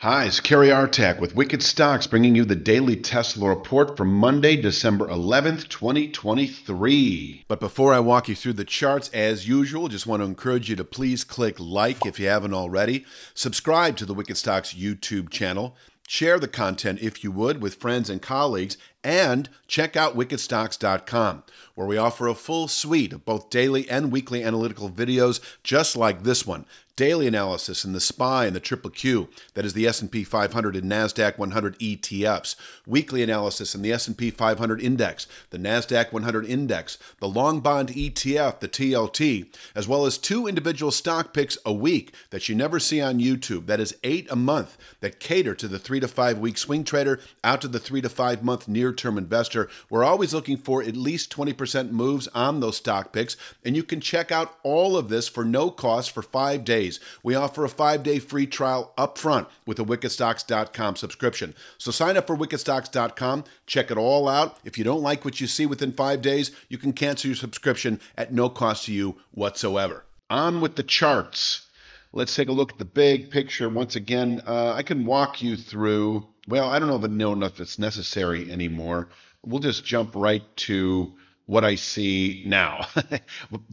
Hi, it's Kerry Artak with Wicked Stocks bringing you the daily Tesla report for Monday, December 11th, 2023. But before I walk you through the charts, as usual, just want to encourage you to please click like if you haven't already, subscribe to the Wicked Stocks YouTube channel, share the content if you would with friends and colleagues, and check out wickedstocks.com, where we offer a full suite of both daily and weekly analytical videos just like this one. Daily analysis in the SPY and the Triple Q, that is the S&P 500 and NASDAQ 100 ETFs. Weekly analysis in the S&P 500 Index, the NASDAQ 100 Index, the Long Bond ETF, the TLT, as well as 2 individual stock picks a week that you never see on YouTube. That is 8 a month that cater to the 3 to 5 week swing trader out to the 3 to 5 month near-term investor. We're always looking for at least 20% moves on those stock picks, and you can check out all of this for no cost for 5 days. We offer a 5-day free trial up front with a wickedstocks.com subscription. So sign up for wickedstocks.com, check it all out. If you don't like what you see within 5 days, you can cancel your subscription at no cost to you whatsoever. On with the charts. Let's take a look at the big picture once again. I can walk you through, well, I don't know if it's necessary anymore. We'll just jump right to what I see now.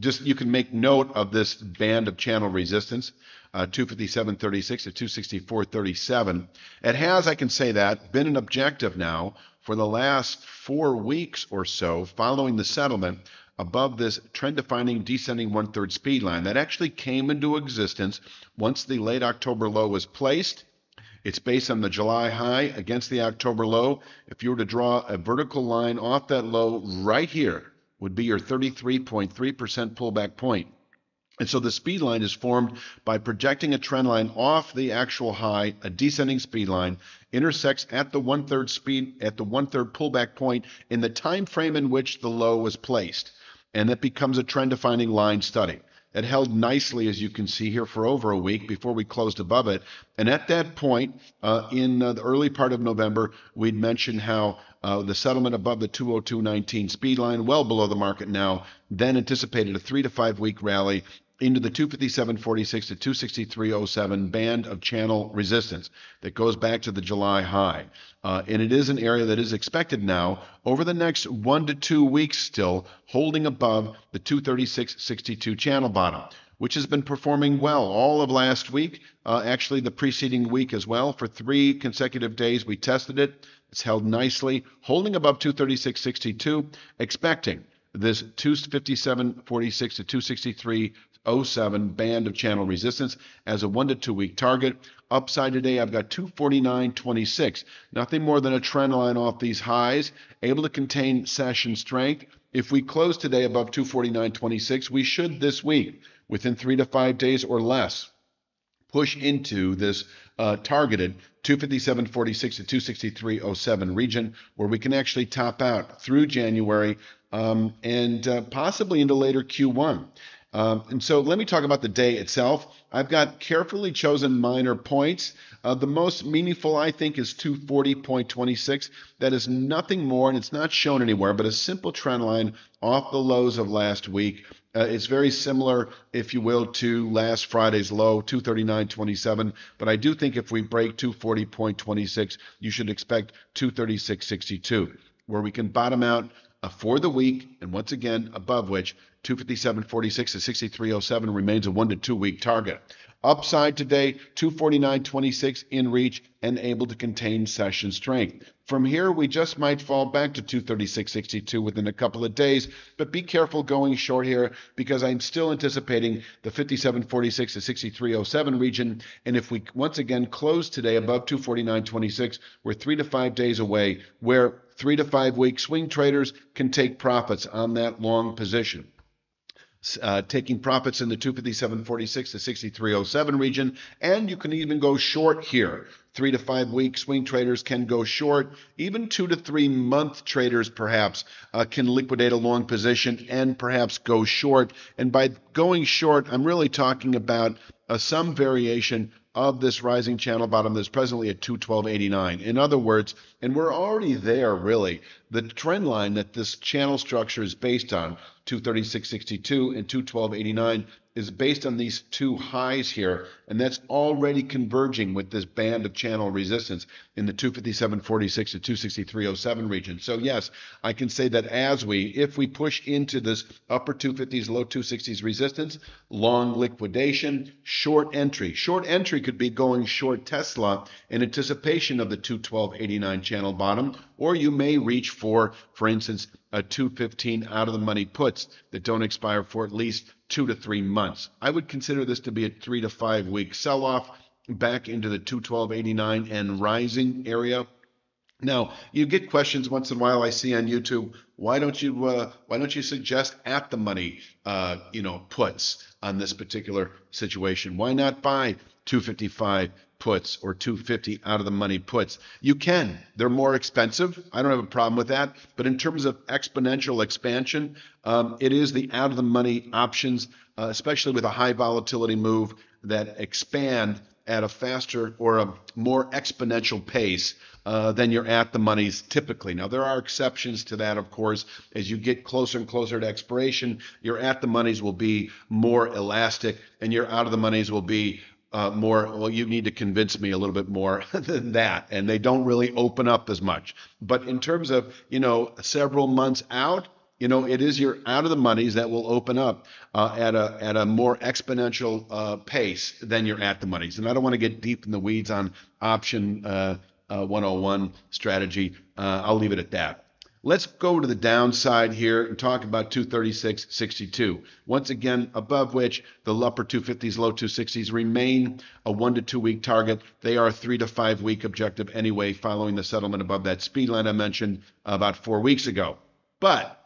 Just you can make note of this band of channel resistance, 257.36 to 264.37. It has, I can say that, been an objective now for the last 4 weeks or so following the settlement above this trend-defining descending one-third speed line that actually came into existence once the late October low was placed. It's based on the July high against the October low. If you were to draw a vertical line off that low right here, would be your 33.3% pullback point. And so the speed line is formed by projecting a trend line off the actual high, a descending speed line, intersects at the one-third pullback point in the time frame in which the low was placed. And that becomes a trend-defining line study. It held nicely, as you can see here, for over a week before we closed above it. And at that point, in the early part of November, we'd mentioned how the settlement above the 202.19 speed line, well below the market now, then anticipated a 3 to 5 week rally into the 257.46 to 263.07 band of channel resistance that goes back to the July high. And it is an area that is expected now over the next 1 to 2 weeks still holding above the 236.62 channel bottom, which has been performing well all of last week, actually the preceding week as well. For 3 consecutive days we tested it. It's held nicely, holding above 236.62, expecting this 257.46 to 263.07 band of channel resistance as a 1 to 2 week target. Upside today, I've got 249.26. Nothing more than a trend line off these highs, able to contain session strength. If we close today above 249.26, we should this week, within 3 to 5 days or less, push into this targeted 257.46 to 263.07 region where we can actually top out through January and possibly into later Q1. And so let me talk about the day itself. I've got carefully chosen minor points. The most meaningful, I think, is 240.26. That is nothing more, and it's not shown anywhere, but a simple trend line off the lows of last week. It's very similar, if you will, to last Friday's low, 239.27. But I do think if we break 240.26, you should expect 236.62, where we can bottom out for the week, and once again, above which 257.46 to 63.07 remains a 1 to 2 week target. Upside today, 249.26 in reach and able to contain session strength. From here, we just might fall back to 236.62 within a couple of days, but be careful going short here because I'm still anticipating the 57.46 to 63.07 region. And if we once again close today above 249.26, we're 3 to 5 days away where 3 to 5 week swing traders can take profits on that long position. Taking profits in the 257.46 to 63.07 region, and you can even go short here. 3 to 5 week swing traders can go short. Even 2 to 3 month traders perhaps can liquidate a long position and perhaps go short. And by going short, I'm really talking about some variation of this rising channel bottom that's presently at 212.89. In other words, and we're already there really, the trend line that this channel structure is based on, 236.62 and 212.89, is based on these two highs here, and that's already converging with this band of channel resistance in the 257.46 to 263.07 region. So yes, I can say that if we push into this upper 250s, low 260s resistance, long liquidation, short entry. Short entry could be going short Tesla in anticipation of the 212.89 channel bottom, or you may reach for instance, a 215 out of the money puts that don't expire for at least 2 to 3 months. I would consider this to be a 3 to 5 week sell-off back into the 212.89 and rising area. Now, you get questions once in a while I see on YouTube. Why don't you suggest at the money puts on this particular situation? Why not buy 255 puts or 250 out of the money puts? You can. They're more expensive. I don't have a problem with that. But in terms of exponential expansion, it is the out of the money options, especially with a high volatility move, that expand at a faster or a more exponential pace than your at the monies typically. Now, there are exceptions to that, of course. As you get closer and closer to expiration, your at the monies will be more elastic and your out of the monies will be well, you need to convince me a little bit more than that. And they don't really open up as much. But in terms of, several months out, it is your out of the monies that will open up at a more exponential pace than your at the monies. And I don't want to get deep in the weeds on option 101 strategy. I'll leave it at that. Let's go to the downside here and talk about 236.62. Once again, above which the upper 250s, low 260s remain a 1 to 2 week target. They are a 3 to 5 week objective anyway, following the settlement above that speed line I mentioned about 4 weeks ago. But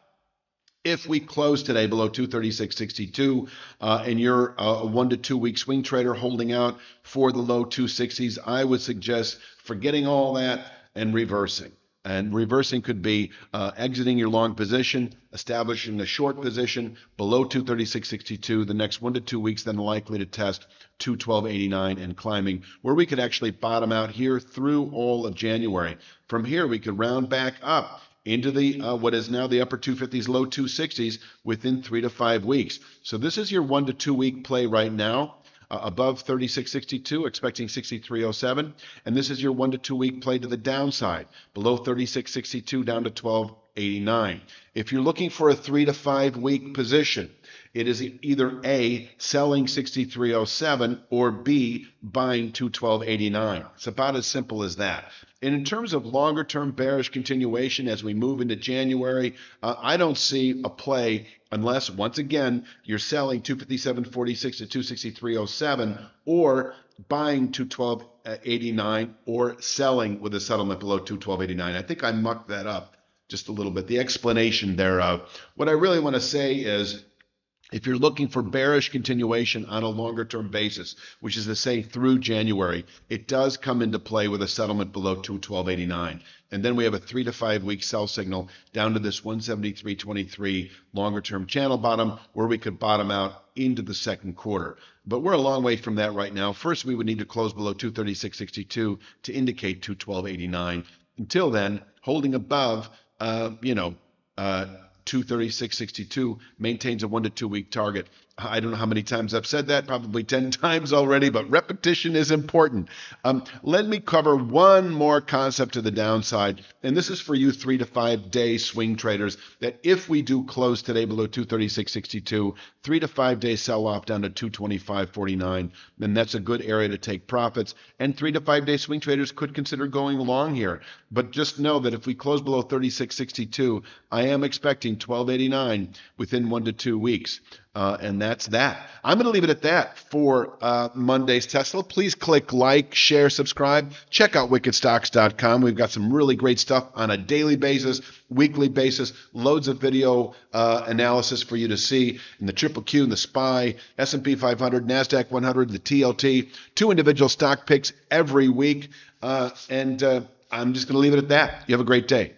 if we close today below 236.62 and you're a 1 to 2 week swing trader holding out for the low 260s, I would suggest forgetting all that and reversing. And reversing could be exiting your long position, establishing a short position below 236.62 the next 1 to 2 weeks, then likely to test 212.89 and climbing, where we could actually bottom out here through all of January. From here, we could round back up into the what is now the upper 250s, low 260s within 3 to 5 weeks. So this is your 1 to 2 week play right now. Above 36.62, expecting 63.07. And this is your 1 to 2 week play to the downside, below 36.62 down to 12.89. If you're looking for a 3 to 5 week position, it is either A, selling 63.07, or B, buying 212.89. It's about as simple as that. And in terms of longer term bearish continuation as we move into January, I don't see a play unless, once again, you're selling 257.46 to 263.07 or buying 212.89 or selling with a settlement below 212.89. I think I mucked that up just a little bit, the explanation thereof. What I really want to say is, if you're looking for bearish continuation on a longer term basis, which is to say through January, it does come into play with a settlement below 212.89. And then we have a 3 to 5 week sell signal down to this 173.23 longer term channel bottom, where we could bottom out into the second quarter. But we're a long way from that right now. First, we would need to close below 236.62 to indicate 212.89. Until then, holding above, 236.62 maintains a 1 to 2 week target. I don't know how many times I've said that, probably 10 times already, but repetition is important. Let me cover one more concept to the downside, and this is for you 3 to 5 day swing traders, that if we do close today below 236.62, 3 to 5 day sell off down to 225.49, then that's a good area to take profits, and 3 to 5 day swing traders could consider going long here. But just know that if we close below 36.62, I am expecting 12.89 within 1 to 2 weeks. And that's that. I'm going to leave it at that for Monday's Tesla. Please click like, share, subscribe. Check out wickedstocks.com. We've got some really great stuff on a daily basis, weekly basis, loads of video analysis for you to see in the Triple Q and the SPY, S&P 500, NASDAQ 100, the TLT, 2 individual stock picks every week. And I'm just going to leave it at that. You have a great day.